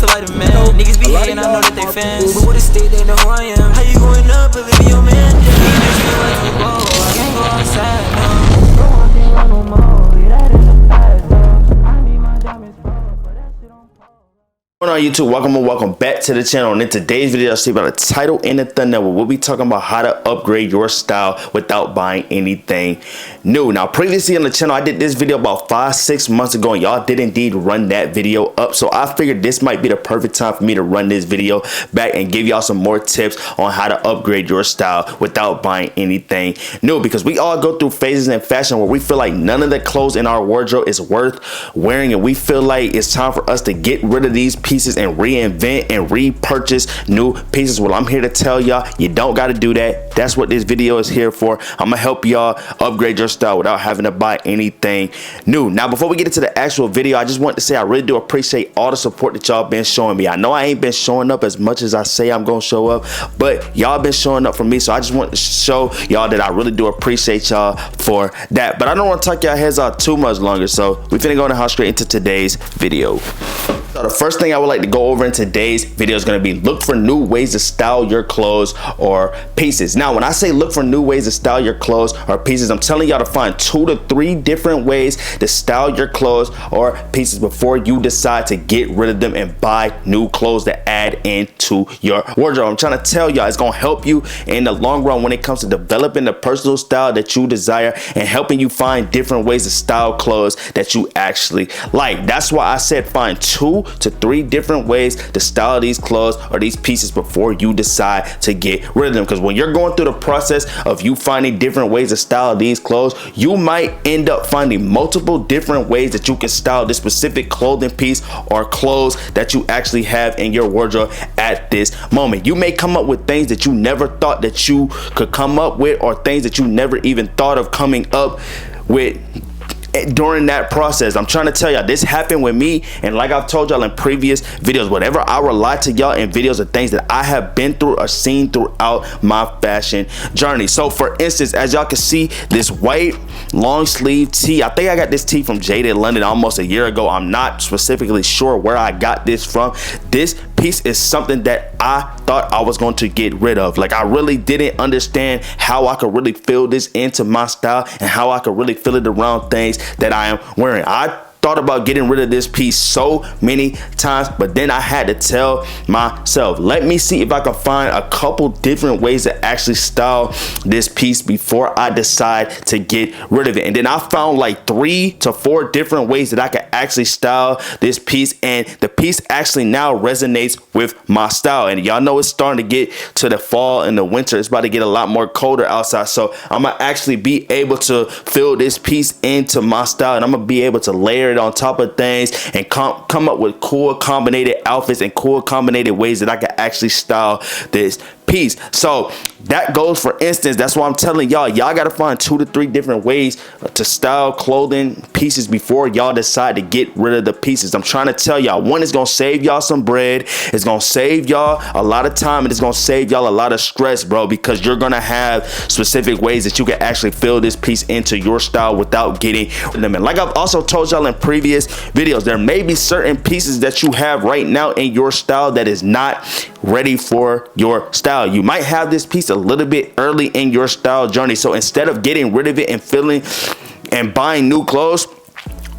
feel like the man. Niggas be hating, I know that they fans. But with the state, they know who I am. How you going up if it be your man? He makes me like a ball. I can't go outside, no. Go on, can't run no more. Yeah, that is a past, though. I need my diamonds fall, but that shit on pause. What's going on, YouTube? Welcome back to the channel. And in today's video, I'll see about the title and the thumbnail. We'll be talking about how to upgrade your style without buying anything new. Now, previously on the channel, I did this video about 5-6 months ago, and y'all did indeed run that video up. So I figured this might be the perfect time for me to run this video back and give y'all some more tips on how to upgrade your style without buying anything new. Because we all go through phases in fashion where we feel like none of the clothes in our wardrobe is worth wearing, and we feel like it's time for us to get rid of these pieces and reinvent and repurchase new pieces. Well, I'm here to tell y'all you don't got to do that. That's what this video is here for. I'm gonna help y'all upgrade your style without having to buy anything new. Now, before we get into the actual video, I just want to say I really do appreciate all the support that y'all been showing me. I know I ain't been showing up as much as I say I'm gonna show up, but y'all been showing up for me, so I just want to show y'all that I really do appreciate y'all for that. But I don't want to tuck y'all heads out too much longer, so we finna go and straight into today's video. So the first thing I would like to go over in today's video is going to be look for new ways to style your clothes or pieces. Now, when I say look for new ways to style your clothes or pieces, I'm telling y'all to find 2 to 3 different ways to style your clothes or pieces before you decide to get rid of them and buy new clothes to add into your wardrobe. I'm trying to tell y'all it's going to help you in the long run when it comes to developing the personal style that you desire and helping you find different ways to style clothes that you actually like. That's why I said find 2 to 3 different ways to style these clothes or these pieces before you decide to get rid of them. Because when you're going through the process of you finding different ways to style these clothes, you might end up finding multiple different ways that you can style this specific clothing piece or clothes that you actually have in your wardrobe at this moment. You may come up with things that you never thought that you could come up with, or things that you never even thought of coming up with during that process. I'm trying to tell y'all this happened with me, and like I've told y'all in previous videos, whatever I rely to y'all in videos of things that I have been through or seen throughout my fashion journey. So for instance, as y'all can see, this white long sleeve tee, I think I got this tee from Jaded London almost a year ago. I'm not specifically sure where I got this from. This piece is something that I thought I was going to get rid of. Like, I really didn't understand how I could really fill this into my style and how I could really fill it around things that I am wearing. I thought about getting rid of this piece so many times, but then I had to tell myself, let me see if I can find a couple different ways to actually style this piece before I decide to get rid of it. And then I found like 3 to 4 different ways that I could actually style this piece, and the piece actually now resonates with my style. And y'all know it's starting to get to the fall and the winter. It's about to get a lot more colder outside, so I'm gonna actually be able to fill this piece into my style, and I'm gonna be able to layer it on top of things and come up with cool combinated outfits and cool combinated ways that I can actually style this piece. So that goes, for instance, that's why I'm telling y'all got to find 2 to 3 different ways to style clothing pieces before y'all decide to get rid of the pieces. I'm trying to tell y'all, one, is gonna save y'all some bread, it's gonna save y'all a lot of time, and it's gonna save y'all a lot of stress, bro, because you're gonna have specific ways that you can actually fill this piece into your style without getting rid of them. And like I've also told y'all in previous videos, there may be certain pieces that you have right now in your style that is not ready for your style. You might have this piece a little bit early in your style journey, so instead of getting rid of it and filling and buying new clothes,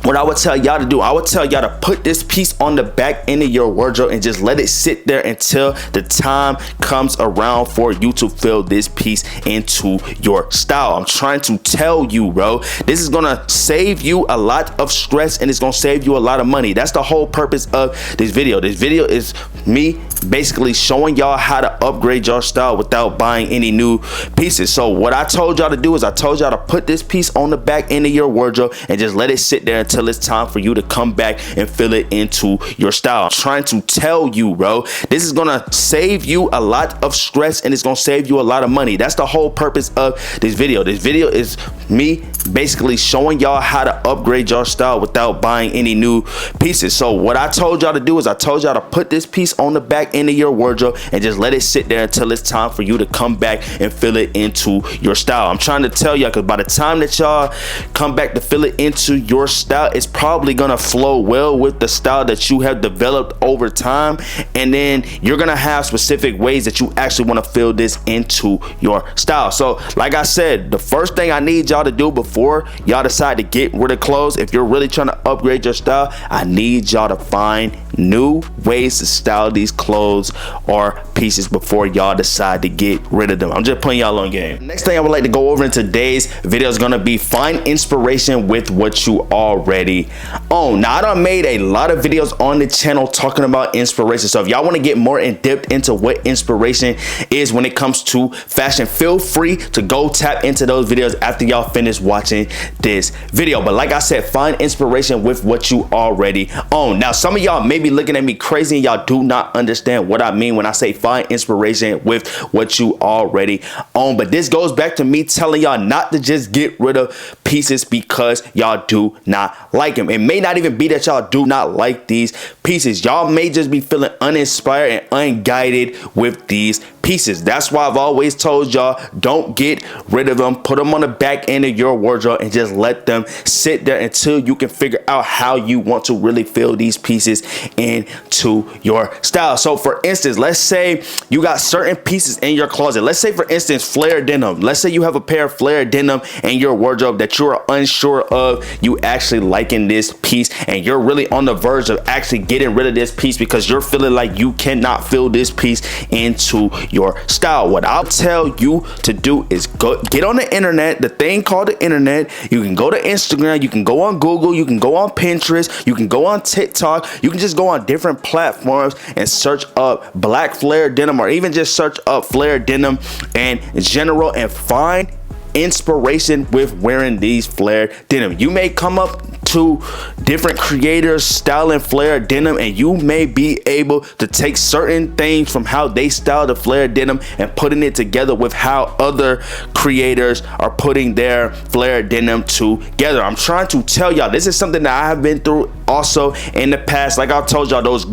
what I would tell y'all to do, I would tell y'all to put this piece on the back end of your wardrobe and just let it sit there until the time comes around for you to fill this piece into your style. I'm trying to tell you, bro, this is gonna save you a lot of stress, and it's gonna save you a lot of money. That's the whole purpose of this video. This video is me basically showing y'all how to upgrade your style without buying any new pieces. So what I told y'all to do is I told y'all to put this piece on the back end of your wardrobe and just let it sit there until it's time for you to come back and fill it into your style. I'm trying to tell you, bro, this is gonna save you a lot of stress, and it's gonna save you a lot of money. That's the whole purpose of this video. This video is me basically showing y'all how to upgrade your style without buying any new pieces. So what I told y'all to do is I told y'all to put this piece on the back back into your wardrobe and just let it sit there until it's time for you to come back and fill it into your style. I'm trying to tell y'all, because by the time that y'all come back to fill it into your style, it's probably gonna flow well with the style that you have developed over time, and then you're gonna have specific ways that you actually want to fill this into your style. So like I said, the first thing I need y'all to do before y'all decide to get rid of clothes, if you're really trying to upgrade your style, I need y'all to find new ways to style these clothes or pieces before y'all decide to get rid of them. I'm just putting y'all on game. Next thing I would like to go over in today's video is gonna be find inspiration with what you already own. Now I done made a lot of videos on the channel talking about inspiration, so if y'all want to get more in depth into what inspiration is when it comes to fashion, feel free to go tap into those videos after y'all finish watching this video. But like I said, find inspiration with what you already own. Now some of y'all may be looking at me crazy and y'all do not understand what I mean when I say find inspiration with what you already own, but this goes back to me telling y'all not to just get rid of pieces because y'all do not like them. It may not even be that y'all do not like these pieces. Y'all may just be feeling uninspired and unguided with these pieces. That's why I've always told y'all, don't get rid of them. Put them on the back end of your wardrobe and just let them sit there until you can figure out how you want to really fill these pieces into your style. So for instance, let's say you got certain pieces in your closet. Let's say for instance, flare denim. Let's say you have a pair of flare denim in your wardrobe that you're unsure of you actually liking this piece, and you're really on the verge of actually getting rid of this piece because you're feeling like you cannot fill this piece into your style. What I'll tell you to do is go get on the internet, the thing called the internet. You can go to Instagram, you can go on Google, you can go on Pinterest, you can go on TikTok, you can just go on different platforms and search up black flare denim, or even just search up flare denim in general and find inspiration with wearing these flare denim. You may come up to different creators styling flare denim, and you may be able to take certain things from how they style the flare denim and putting it together with how other creators are putting their flare denim together. I'm trying to tell y'all, this is something that I have been through also in the past. Like I told y'all, those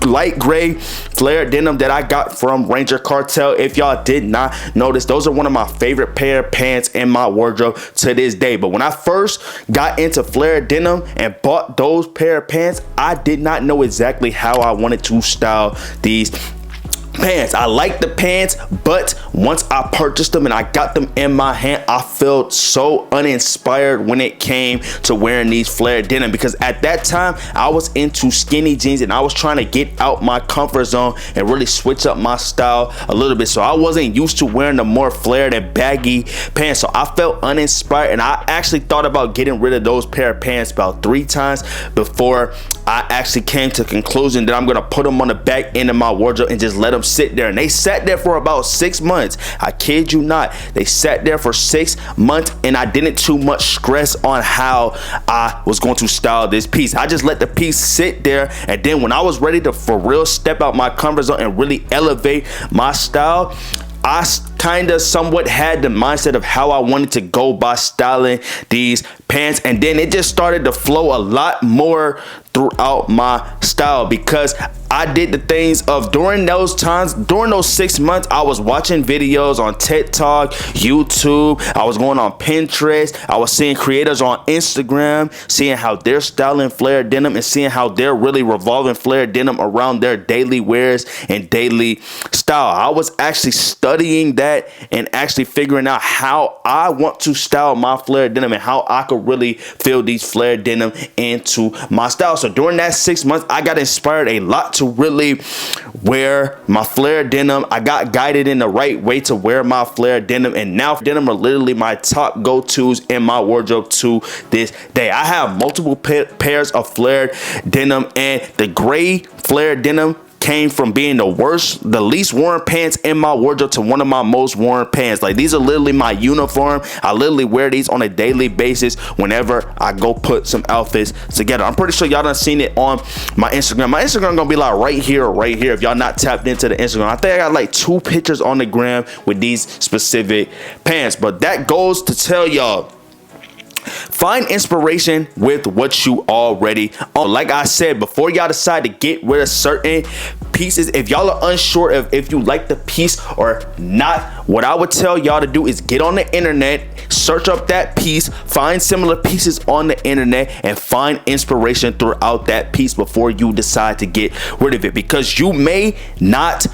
light gray flare denim that I got from Ranger Cartel, if y'all did not notice, those are one of my favorite pair of pants in my wardrobe to this day. But when I first got into flare denim and bought those pair of pants, I did not know exactly how I wanted to style these pants. I like the pants, but once I purchased them and I got them in my hand, I felt so uninspired when it came to wearing these flare denim, because at that time I was into skinny jeans and I was trying to get out my comfort zone and really switch up my style a little bit. So I wasn't used to wearing the more flared and baggy pants, so I felt uninspired, and I actually thought about getting rid of those pair of pants about 3 times before I actually came to the conclusion that I'm gonna put them on the back end of my wardrobe and just let them sit there. And they sat there for about 6 months. I kid you not, they sat there for 6 months, and I didn't too much stress on how I was going to style this piece. I just let the piece sit there, and then when I was ready to for real step out my comfort zone and really elevate my style, I kind of somewhat had the mindset of how I wanted to go by styling these pants, and then it just started to flow a lot more throughout my style, because I did the things of during those times, during those 6 months, I was watching videos on TikTok, YouTube, I was going on Pinterest, I was seeing creators on Instagram, seeing how they're styling flare denim and seeing how they're really revolving flare denim around their daily wears and daily style. I was actually studying that and actually figuring out how I want to style my flare denim and how I could really fill these flare denim into my style. So during that 6 months, I got inspired a lot to really wear my flare denim. I got guided in the right way to wear my flare denim, and now denim are literally my top go-tos in my wardrobe to this day. I have multiple pairs of flared denim, and the gray flared denim came from being the least worn pants in my wardrobe to one of my most worn pants. Like, these are literally my uniform. I literally wear these on a daily basis whenever I go put some outfits together. I'm pretty sure y'all done seen it on my Instagram. My Instagram gonna be like right here if y'all not tapped into the Instagram. I think I got like 2 pictures on the gram with these specific pants. But that goes to tell y'all, find inspiration with what you already own. Like I said, before y'all decide to get rid of certain pieces. If y'all are unsure of if you like the piece or not, what I would tell y'all to do is get on the internet, search up that piece, find similar pieces on the internet, and find inspiration throughout that piece before you decide to get rid of it. Because you may not,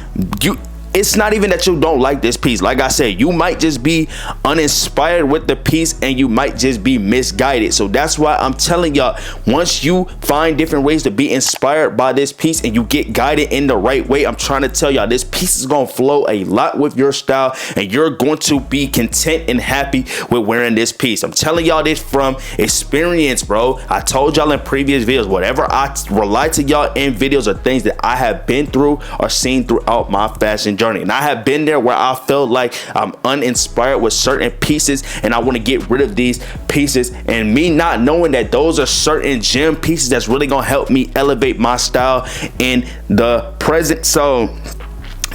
it's not even that you don't like this piece. Like I said, you might just be uninspired with the piece and you might just be misguided. So that's why I'm telling y'all, once you find different ways to be inspired by this piece and you get guided in the right way, I'm trying to tell y'all, this piece is going to flow a lot with your style and you're going to be content and happy with wearing this piece. I'm telling y'all this from experience, bro. I told y'all in previous videos, whatever I rely to y'all in videos are things that I have been through or seen throughout my fashion journey. And I have been there where I felt like I'm uninspired with certain pieces and I want to get rid of these pieces, and me not knowing that those are certain gem pieces that's really gonna help me elevate my style in the present. So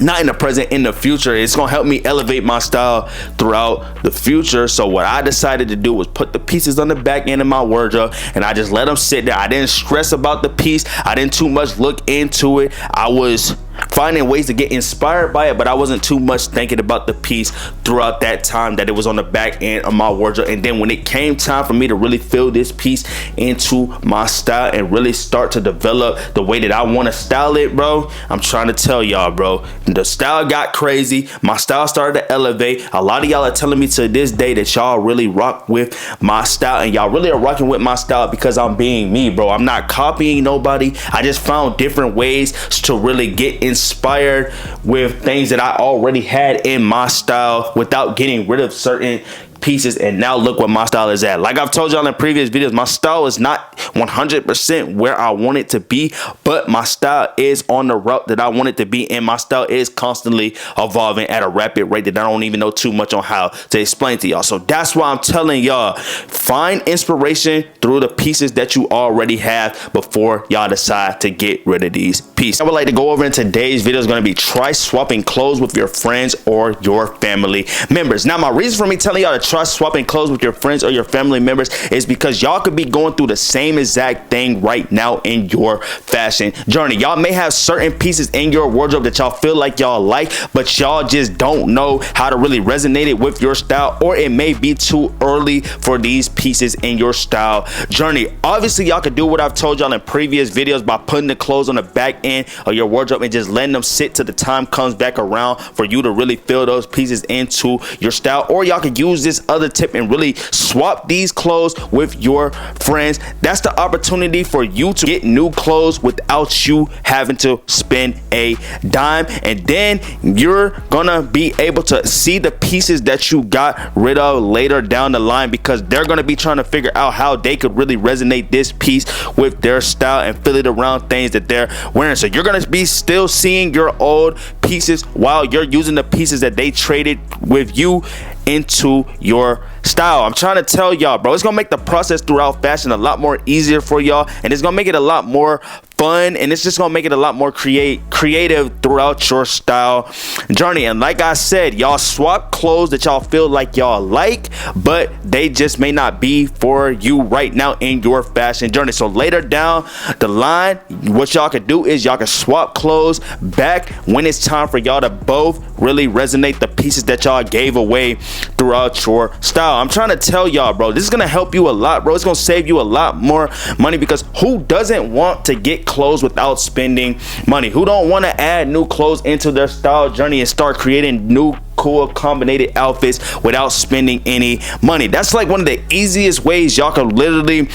not in the present, in the future, it's gonna help me elevate my style throughout the future. So what I decided to do was put the pieces on the back end of my wardrobe and I just let them sit there. I didn't stress about the piece. I didn't too much look into it. I was finding ways to get inspired by it, but I wasn't too much thinking about the piece throughout that time that it was on the back end of my wardrobe. And then when it came time for me to really fill this piece into my style and really start to develop the way that I want to style it, bro, I'm trying to tell y'all, bro, the style got crazy. My style started to elevate. A lot of y'all are telling me to this day that y'all really rock with my style, and y'all really are rocking with my style because I'm being me, bro. I'm not copying nobody. I just found different ways to really get inspired with things that I already had in my style without getting rid of certain pieces, and now look what my style is at. Like I've told y'all in previous videos, my style is not 100% where I want it to be, but my style is on the route that I want it to be, and my style is constantly evolving at a rapid rate that I don't even know too much on how to explain to y'all. So that's why I'm telling y'all, find inspiration through the pieces that you already have before y'all decide to get rid of these pieces. I would like to go over in today's video is going to be try swapping clothes with your friends or your family members. Now, my reason for me telling y'all to try swapping clothes with your friends or your family members is because y'all could be going through the same exact thing right now in your fashion journey. Y'all may have certain pieces in your wardrobe that y'all feel like y'all like, but y'all just don't know how to really resonate it with your style, or it may be too early for these pieces in your style journey. Obviously, y'all could do what I've told y'all in previous videos by putting the clothes on the back end of your wardrobe and just letting them sit till the time comes back around for you to really fill those pieces into your style. Or y'all could use this other tip and really swap these clothes with your friends. That's the opportunity for you to get new clothes without you having to spend a dime, and then you're gonna be able to see the pieces that you got rid of later down the line, because they're gonna be trying to figure out how they could really resonate this piece with their style and fill it around things that they're wearing. So you're gonna be still seeing your old pieces while you're using the pieces that they traded with you into your style. I'm trying to tell y'all, bro, it's gonna make the process throughout fashion a lot more easier for y'all, and it's gonna make it a lot more fun, and it's just gonna make it a lot more creative throughout your style journey. And like I said, y'all swap clothes that y'all feel like y'all like, but they just may not be for you right now in your fashion journey. So later down the line, what y'all could do is y'all can swap clothes back when it's time for y'all to both really resonate the pieces that y'all gave away throughout your style. I'm trying to tell y'all, bro, this is gonna help you a lot, bro. It's gonna save you a lot more money, because who doesn't want to get clothes without spending money? Who don't want to add new clothes into their style journey and start creating new cool combinated outfits without spending any money? That's like one of the easiest ways y'all can literally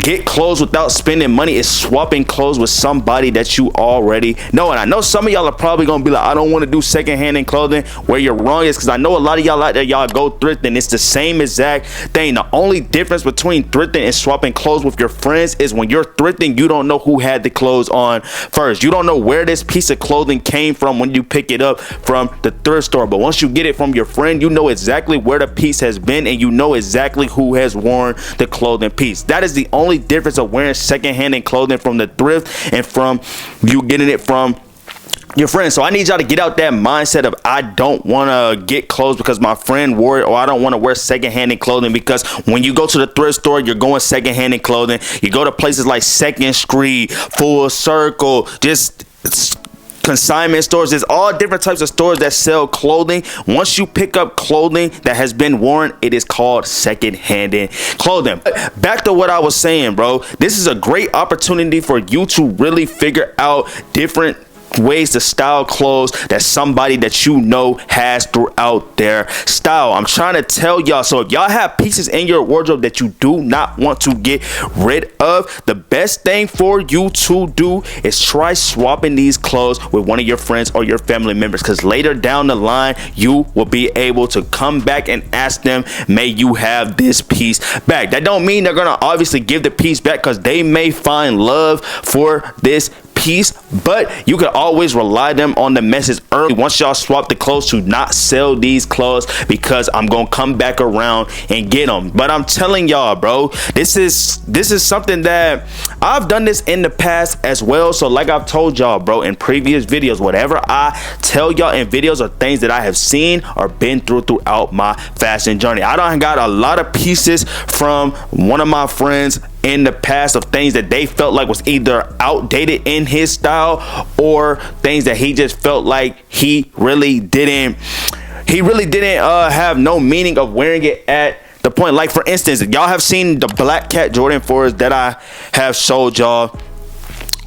get clothes without spending money, is swapping clothes with somebody that you already know. And I know some of y'all are probably gonna be like, I don't want to do secondhand in clothing. Where you're wrong is, because I know a lot of y'all out there, y'all go thrifting. It's the same exact thing. The only difference between thrifting and swapping clothes with your friends is when you're thrifting, you don't know who had the clothes on first. You don't know where this piece of clothing came from when you pick it up from the thrift store. But once you get it from your friend, you know exactly where the piece has been, and you know exactly who has worn the clothing piece. That is the only difference of wearing secondhand clothing from the thrift and from you getting it from your friends. So I need y'all to get out that mindset of, I don't want to get clothes because my friend wore it, or I don't want to wear secondhand clothing, because when you go to the thrift store, you're going secondhand clothing. You go to places like Second Street, Full Circle, just consignment stores. There's all different types of stores that sell clothing. Once you pick up clothing that has been worn, it is called second-hand clothing. Back to what I was saying, bro, this is a great opportunity for you to really figure out different ways to style clothes that somebody that you know has throughout their style. I'm trying to tell y'all, so if y'all have pieces in your wardrobe that you do not want to get rid of, the best thing for you to do is try swapping these clothes with one of your friends or your family members, because later down the line you will be able to come back and ask them, may you have this piece back. That don't mean they're gonna obviously give the piece back, because they may find love for this piece, but you can always rely them on the message early once y'all swap the clothes to not sell these clothes, because I'm gonna come back around and get them. But I'm telling y'all, bro, this is something that I've done this in the past as well. So like I've told y'all, bro, in previous videos, whatever I tell y'all in videos are things that I have seen or been through throughout my fashion journey. I done got a lot of pieces from one of my friends in the past of things that they felt like was either outdated in his style or things that he just felt like he really didn't have no meaning of wearing it at the point. Like for instance, y'all have seen the black cat Jordan 4s that I have showed y'all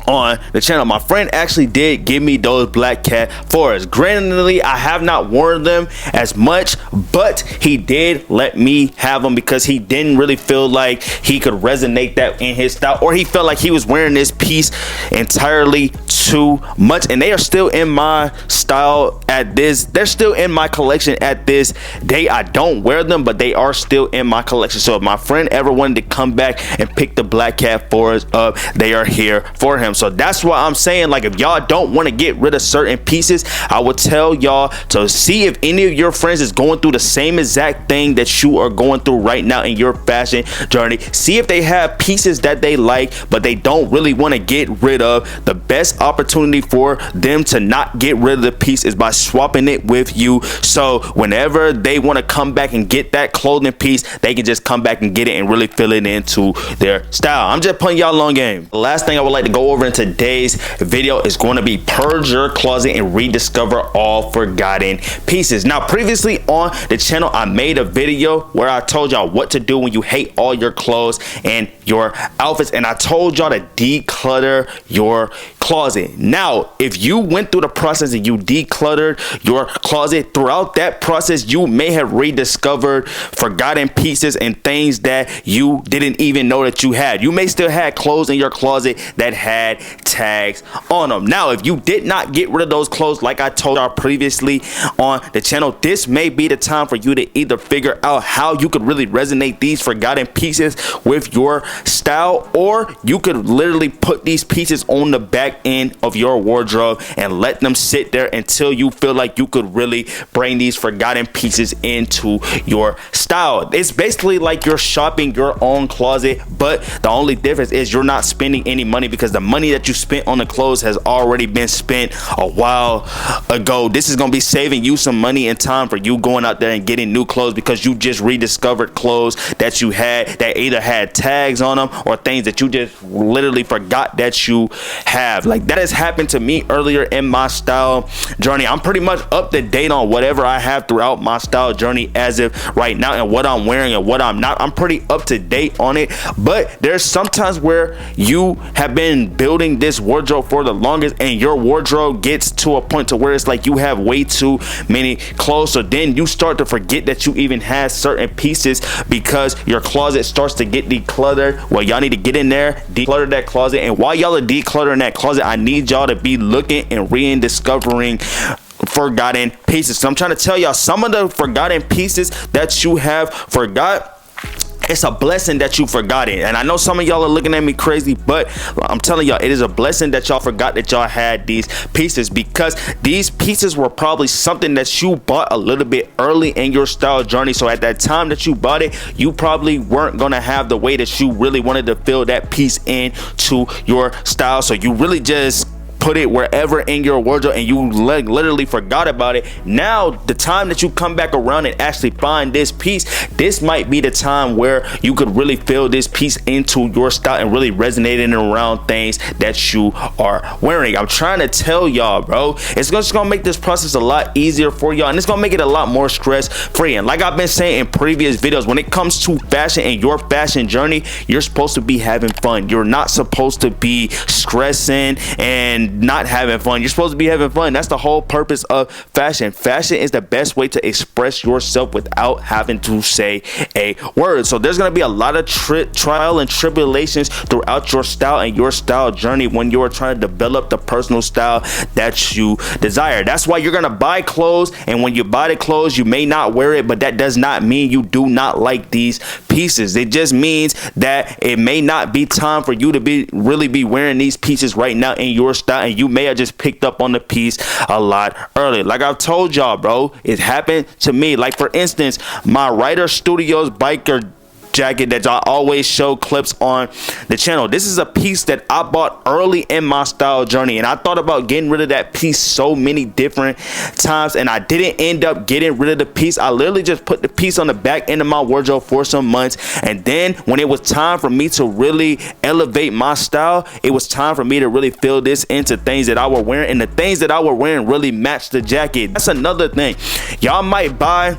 on the channel. My friend actually did give me those black cat 4s. Granted, I have not worn them as much, but he did let me have them because he didn't really feel like he could resonate that in his style, or he felt like he was wearing this piece entirely too much. And they are still in my style at this, they're still in my collection at this day. I don't wear them, but they are still in my collection. So if my friend ever wanted to come back and pick the black cat 4s up, they are here for him. So that's why I'm saying, like, if y'all don't want to get rid of certain pieces, I would tell y'all to see if any of your friends is going through the same exact thing that you are going through right now in your fashion journey. See if they have pieces that they like but they don't really want to get rid of. The best opportunity for them to not get rid of the piece is by swapping it with you, so whenever they want to come back and get that clothing piece, they can just come back and get it and really fill it into their style. I'm just playing y'all long game. The last thing I would like to go over in today's video is going to be purge your closet and rediscover all forgotten pieces. Now, previously on the channel, I made a video where I told y'all what to do when you hate all your clothes and your outfits, and I told y'all to declutter your closet. Now, if you went through the process and you decluttered your closet, throughout that process you may have rediscovered forgotten pieces and things that you didn't even know that you had. You may still have clothes in your closet that had tags on them. Now, if you did not get rid of those clothes, like I told y'all previously on the channel, this may be the time for you to either figure out how you could really resonate these forgotten pieces with your style, or you could literally put these pieces on the back end of your wardrobe and let them sit there until you feel like you could really bring these forgotten pieces into your style. It's basically like you're shopping your own closet, but the only difference is you're not spending any money, because the money that you spent on the clothes has already been spent a while ago. This is going to be saving you some money and time for you going out there and getting new clothes, because you just rediscovered clothes that you had that either had tags on them or things that you just literally forgot that you have. Like, that has happened to me earlier in my style journey. I'm pretty much up to date on whatever I have throughout my style journey as of right now, and what I'm wearing and what I'm not. I'm pretty up to date on it, but there's sometimes where you have been building this wardrobe for the longest and your wardrobe gets to a point to where it's like you have way too many clothes. So then you start to forget that you even have certain pieces because your closet starts to get decluttered. Well, y'all need to get in there, declutter that closet, and while y'all are decluttering that closet, I need y'all to be looking and rediscovering forgotten pieces. So I'm trying to tell y'all, some of the forgotten pieces that you have forgot, it's a blessing that you forgot it. And I know some of y'all are looking at me crazy, but I'm telling y'all, it is a blessing that y'all forgot that y'all had these pieces, because these pieces were probably something that you bought a little bit early in your style journey. So at that time that you bought it, you probably weren't gonna have the way that you really wanted to fill that piece into your style. So you really just put it wherever in your wardrobe and you literally forgot about it. Now the time that you come back around and actually find this piece, this might be the time where you could really feel this piece into your style and really resonating around things that you are wearing. I'm trying to tell y'all, bro, it's just gonna make this process a lot easier for y'all, and it's gonna make it a lot more stress free. And like I've been saying in previous videos, when it comes to fashion and your fashion journey, you're supposed to be having fun. You're not supposed to be stressing and not having fun. You're supposed to be having fun. That's the whole purpose of fashion. Fashion is the best way to express yourself without having to say a word. So there's gonna be a lot of trial and tribulations throughout your style and your style journey when you're trying to develop the personal style that you desire. That's why you're gonna buy clothes, and when you buy the clothes, you may not wear it, but that does not mean you do not like these pieces. It just means that it may not be time for you to really be wearing these pieces right now in your style, and you may have just picked up on the piece a lot earlier. Like I've told y'all, bro, it happened to me. Like for instance, my Writer Studios biker jacket that I always show clips on the channel. This is a piece that I bought early in my style journey, and I thought about getting rid of that piece so many different times, and I didn't end up getting rid of the piece. I literally just put the piece on the back end of my wardrobe for some months, and then when it was time for me to really elevate my style, it was time for me to really fill this into things that I were wearing, and the things that I were wearing really matched the jacket. That's another thing. Y'all might buy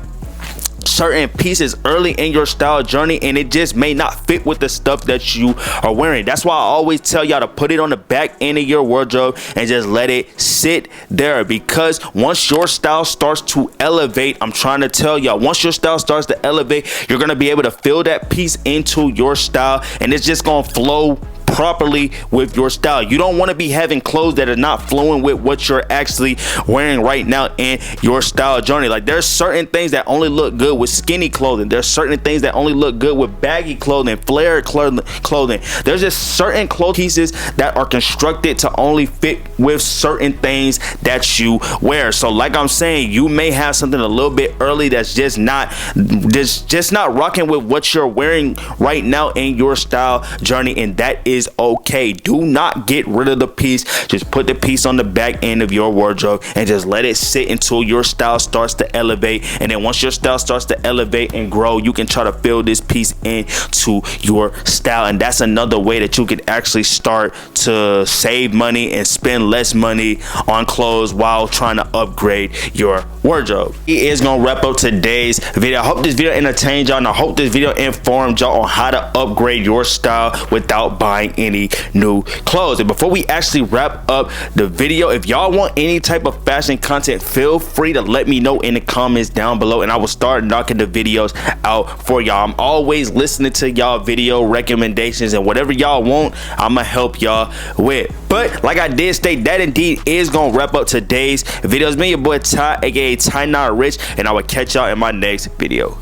certain pieces early in your style journey and it just may not fit with the stuff that you are wearing. That's why I always tell y'all to put it on the back end of your wardrobe and just let it sit there, because once your style starts to elevate, I'm trying to tell y'all, once your style starts to elevate, you're gonna be able to fill that piece into your style and it's just gonna flow properly with your style. You don't want to be having clothes that are not flowing with what you're actually wearing right now in your style journey. Like there's certain things that only look good with skinny clothing. There's certain things that only look good with baggy clothing, flared clothing. There's just certain clothes pieces that are constructed to only fit with certain things that you wear. So like I'm saying, you may have something a little bit early that's just not rocking with what you're wearing right now in your style journey, and that is okay. Do not get rid of the piece. Just put the piece on the back end of your wardrobe and just let it sit until your style starts to elevate. And then once your style starts to elevate and grow, you can try to fill this piece into your style. And that's another way that you can actually start to save money and spend less money on clothes while trying to upgrade your wardrobe. He is gonna wrap up today's video. I hope this video entertained y'all, and I hope this video informed y'all on how to upgrade your style without buying any new clothes. And before we actually wrap up the video, if y'all want any type of fashion content, feel free to let me know in the comments down below and I will start knocking the videos out for y'all. I'm always listening to y'all video recommendations, and whatever y'all want, I'ma help y'all with. But like I did state, that indeed is gonna wrap up today's video. It's me, your boy Ty, aka tynotrixhh, and I will catch y'all in my next video.